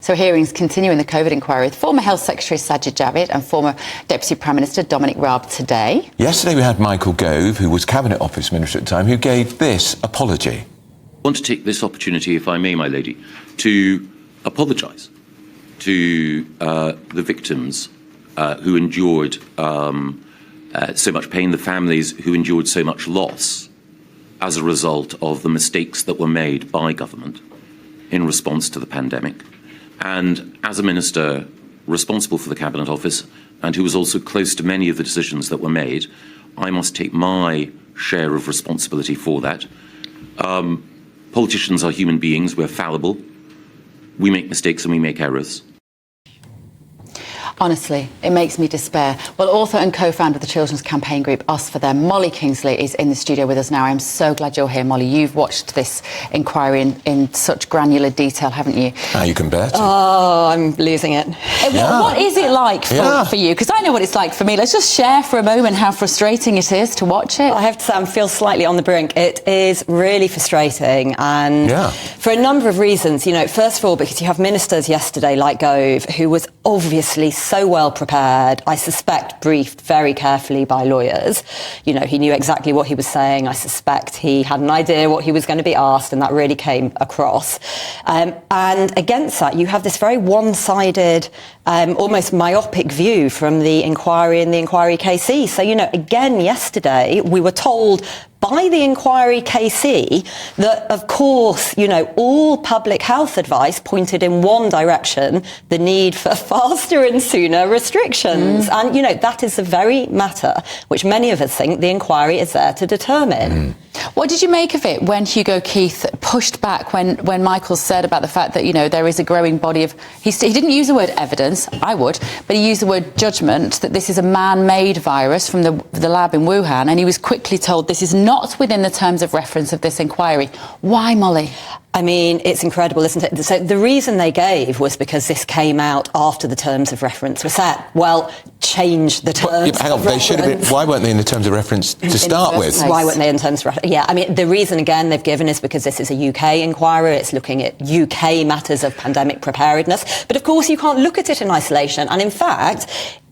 So hearings continue in the COVID inquiry with former Health Secretary Sajid Javid and former Deputy Prime Minister Dominic Raab today. Yesterday we had Michael Gove, who was Cabinet Office Minister at the time, who gave this apology. I want to take this opportunity, if I may, my lady, to apologise to the victims who endured so much pain, the families who endured so much loss as a result of the mistakes that were made by government in response to the pandemic. And as a minister responsible for the Cabinet Office and who was also close to many of the decisions that were made, I must take my share of responsibility for that. Politicians are human beings, we're fallible, we make mistakes and we make errors. Honestly, it makes me despair. Well, author and co-founder of the children's campaign group UsForThem, Molly Kingsley, is in the studio with us now. I'm so glad you're here, Molly. You've watched this inquiry in such granular detail, haven't you? You can bet. Oh, I'm losing it. What is it like for you? Because I know what it's like for me. Let's just share for a moment how frustrating it is to watch it. I have to say, I feel slightly on the brink. It is really frustrating, and for a number of reasons. You know, first of all, because you have ministers yesterday like Gove, who was obviously so well prepared, I suspect briefed very carefully by lawyers. You know, he knew exactly what he was saying. I suspect he had an idea what he was going to be asked, and that really came across. And against that, you have this very one-sided, almost myopic view from the inquiry and the inquiry KC. So, you know, again, yesterday, we were told by the inquiry KC that, of course, you know, all public health advice pointed in one direction, the need for faster and sooner restrictions. And, you know, that is the very matter which many of us think the inquiry is there to determine. What did you make of it when Hugo Keith pushed back when Michael said about the fact that, you know, there is a growing body of... He didn't use the word evidence, I would, but he used the word judgment, that this is a man-made virus from the lab in Wuhan, and he was quickly told this is not within the terms of reference of this inquiry. Why, Molly? I mean, it's incredible, isn't it? So the reason they gave was because this came out after the terms of reference were set. Well, change the terms hang on, of they should have been... Why weren't they in the terms of reference to start with? Why weren't they in terms of reference? Yeah, I mean, the reason, again, they've given is because this is a UK inquiry. It's looking at UK matters of pandemic preparedness. But, of course, you can't look at it in isolation. And, in fact...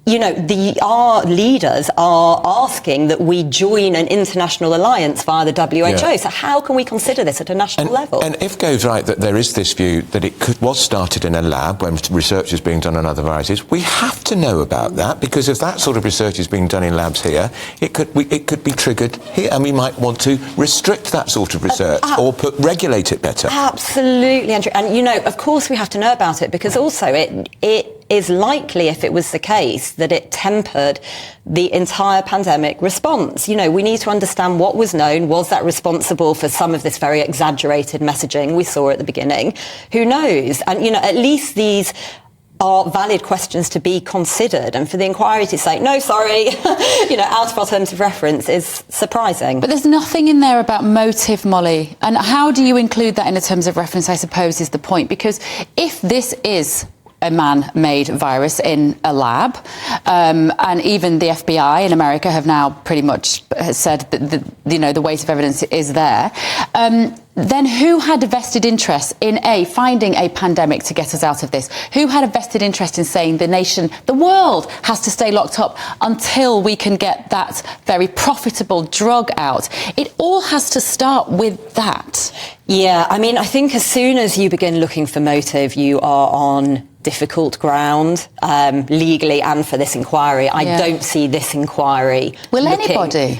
You know, our leaders are asking that we join an international alliance via the WHO. So how can we consider this at a national level? And if Gove's right that there is this view that it was started in a lab when research is being done on other viruses, we have to know about that, because if that sort of research is being done in labs here, it could be triggered here, and we might want to restrict that sort of research or regulate it better. Absolutely, Andrew. And, you know, of course we have to know about it, because also it is likely, if it was the case, that it tempered the entire pandemic response. You know, we need to understand what was known. Was that responsible for some of this very exaggerated messaging we saw at the beginning? Who knows? And, you know, at least these are valid questions to be considered, and for the inquiry to say, no, sorry, you know, out of our terms of reference is surprising. But there's nothing in there about motive, Molly. And how do you include that in the terms of reference, I suppose, is the point. Because if this is a man-made virus in a lab, and even the FBI in America have now pretty much said that the weight of evidence is there, then who had a vested interest in finding a pandemic to get us out of this? Who had a vested interest in saying the world has to stay locked up until we can get that very profitable drug out? It all has to start with that. Yeah, I mean, I think as soon as you begin looking for motive, you are on difficult ground, legally and for this inquiry. I don't see this inquiry. Will anybody?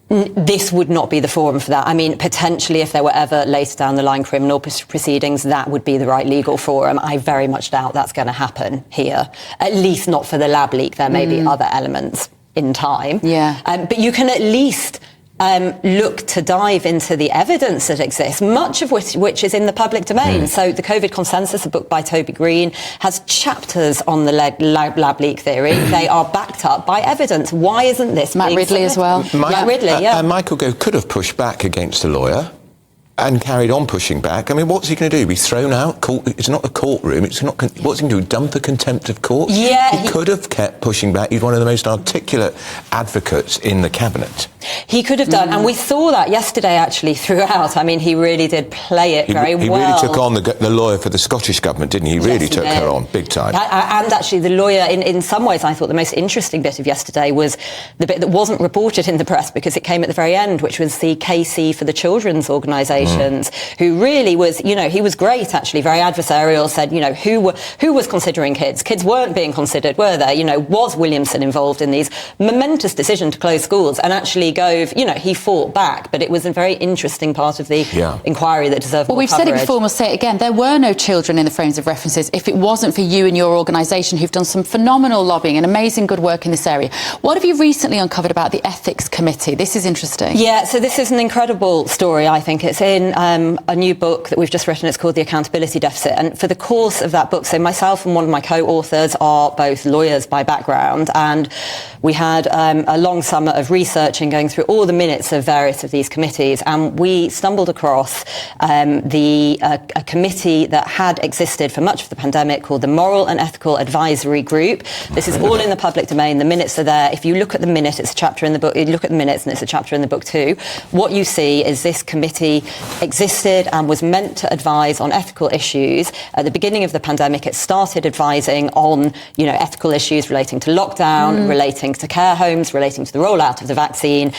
This would not be the forum for that. I mean, potentially, if there were ever later down the line criminal proceedings, that would be the right legal forum. I very much doubt that's going to happen here, at least not for the lab leak. There may be other elements in time. Yeah. But you can at least look to dive into the evidence that exists, much of which is in the public domain. So the COVID Consensus, a book by Toby Green, has chapters on the lab leak theory. They are backed up by evidence. Why isn't this Matt Ridley as well? Matt Ridley, And Michael Gove could have pushed back against a lawyer. and carried on pushing back. I mean, what's he going to do? Be thrown out? It's not a courtroom. It's not. What's he going to do? Dump for contempt of court? Yeah, he could have kept pushing back. He's one of the most articulate advocates in the cabinet. He could have done, and we saw that yesterday actually throughout. I mean, he really did play it very well. He really took on the lawyer for the Scottish government, didn't he? He really took her on big time. And actually, the lawyer, in some ways, I thought the most interesting bit of yesterday was the bit that wasn't reported in the press because it came at the very end, which was the KC for the children's organisations, who really was, he was great actually, very adversarial, said, who was considering kids? Kids weren't being considered, were they? Was Williamson involved in these momentous decision to close schools? And actually Gove, he fought back, but it was a very interesting part of the inquiry that deserved more we've coverage. said it before and we'll say it again, there were no children in the frames of references if it wasn't for you and your organisation who've done some phenomenal lobbying and amazing good work in this area. What have you recently uncovered about the Ethics Committee? This is interesting. Yeah, so this is an incredible story, I think. It's in a new book that we've just written. It's called The Accountability Deficit. And for the course of that book, so myself and one of my co-authors are both lawyers by background, and we had a long summer of researching, going through all the minutes of various of these committees, and we stumbled across a committee that had existed for much of the pandemic called the Moral and Ethical Advisory Group. This is all in the public domain. The minutes are there. If you look at the minute, it's a chapter in the book. You look at the minutes and it's a chapter in the book too. What you see is this committee existed and was meant to advise on ethical issues. At the beginning of the pandemic, it started advising on, ethical issues relating to lockdown, relating to care homes, relating to the rollout of the vaccine.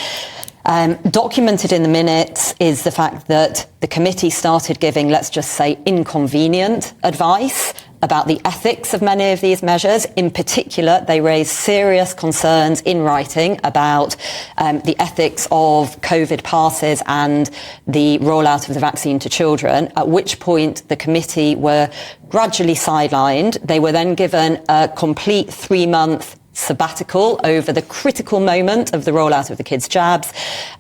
Documented in the minutes is the fact that the committee started giving, let's just say, inconvenient advice about the ethics of many of these measures. In particular, they raised serious concerns in writing about the ethics of COVID passes and the rollout of the vaccine to children, at which point the committee were gradually sidelined. They were then given a complete 3-month sabbatical over the critical moment of the rollout of the kids' jabs.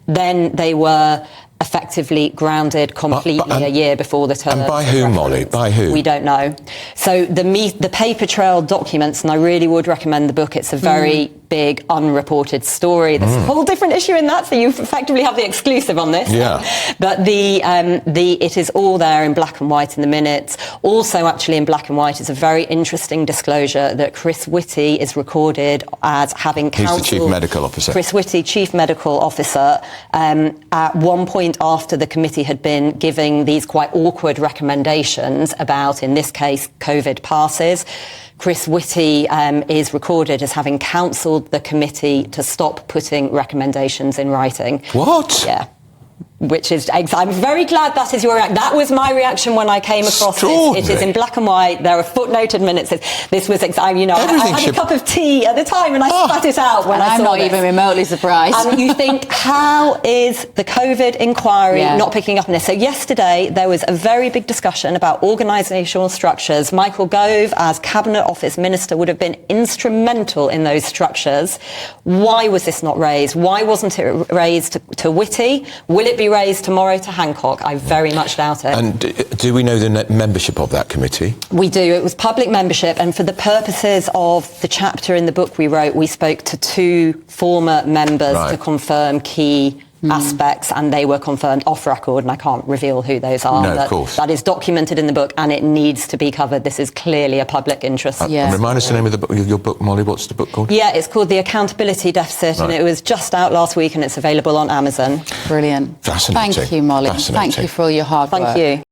Then they were effectively grounded completely a year before the term. And by who, Molly? By who? We don't know. So the paper trail documents, and I really would recommend the book. It's a very big unreported story. There's a whole different issue in that, so you effectively have the exclusive on this. Yeah. But it is all there in black and white in the minutes. Also, actually, in black and white is a very interesting disclosure that Chris Whitty is recorded as having counselled. He's the Chief Medical Officer. Chris Whitty, Chief Medical Officer, at one point after the committee had been giving these quite awkward recommendations about, in this case, COVID passes. Chris Whitty is recorded as having counselled the committee to stop putting recommendations in writing. What? Yeah. Which is, I'm very glad that is your reaction. That was my reaction when I came across this. It is in black and white. There are footnoted minutes. This was, I had a cup of tea at the time and I spat it out when I saw I'm not this. even remotely surprised. And you think, how is the COVID inquiry not picking up on this? So yesterday, there was a very big discussion about organisational structures. Michael Gove, as Cabinet Office Minister, would have been instrumental in those structures. Why was this not raised? Why wasn't it raised to Whitty? Will it be raised tomorrow to Hancock? I very much doubt it. And do we know the membership of that committee? We do. It was public membership, and for the purposes of the chapter in the book we wrote, we spoke to 2 former members to confirm key aspects, and they were confirmed off record, and I can't reveal who those are. No, of course. That is documented in the book, and it needs to be covered. This is clearly a public interest. And remind us the name of your book, Molly. What's the book called? Yeah, it's called The Accountability Deficit, and it was just out last week, and it's available on Amazon. Brilliant. Fascinating. Thank you, Molly. Fascinating. Thank you for all your hard work. Thank you.